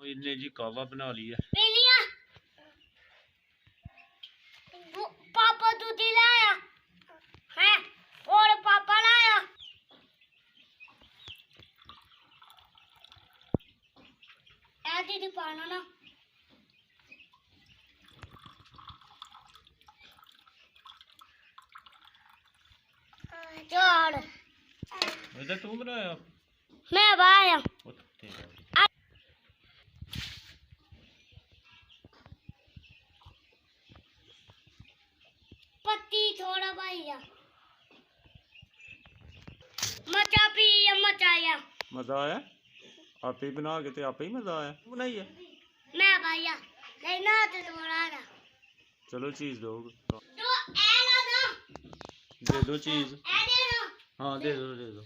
इन्हें जी कहवा बना लिया। पापा दूध लाया है और पापा लाया। दीदी पाना ना चल इधर तू बनाया मैं बाया पत्ती थोड़ा भाईया मचा पी मचाया मजा आया। आप ही बना के आप ही मजा आया बनाई है। मैं भाईया नहीं ना तो थोड़ा ना चलो चीज दो तो ऐला ना दे दो चीज। हाँ दे दो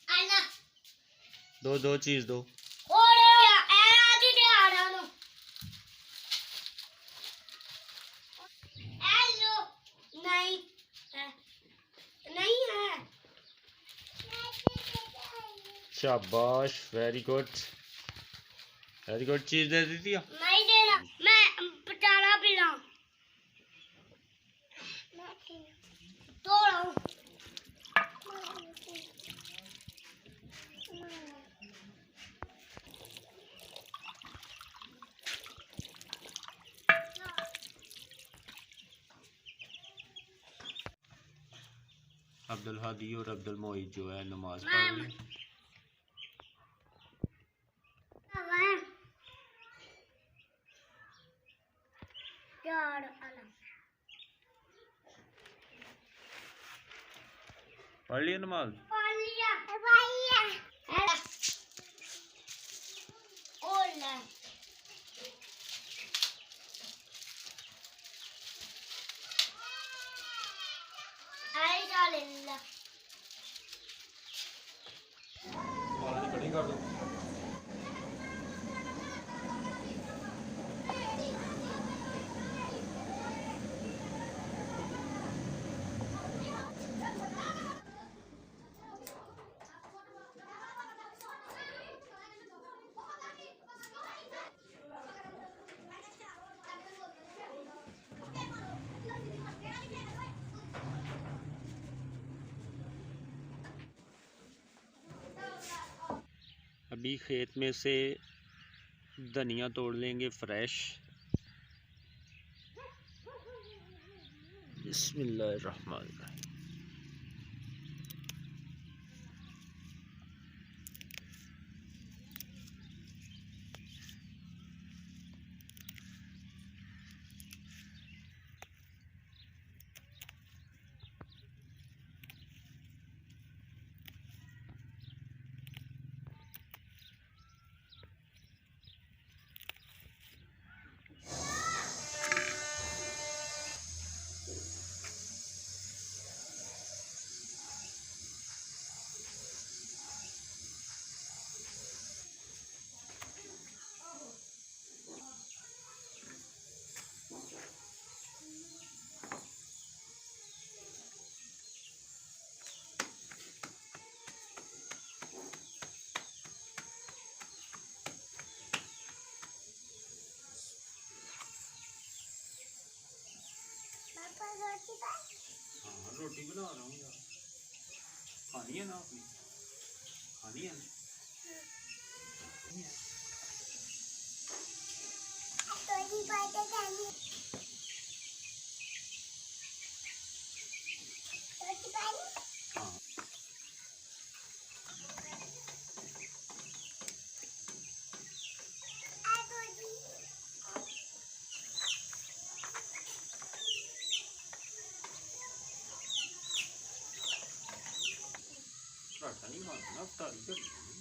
आला दो चीज दो। और ऐला दी दे आ रहा नो हेलो नहीं नहीं है। शाबाश वेरी गुड चीज दे दी थी। नहीं देना मैं पटाला पिला तोड़ो अब्दुल हादी और अब्दुल मोईद जो है नमाज पढ़ रहे हैं। पढ़ लिया नमाज। खड़ी कर दो। अभी खेत में से धनिया तोड़ लेंगे फ्रेश। बिस्मिल्लाहिर्रहमानिर्रहीम। हाँ रोटी बना रहा हूँ यार। खानी है ना आपने खानी है ना। नहीं मारना, अफ्तारी कर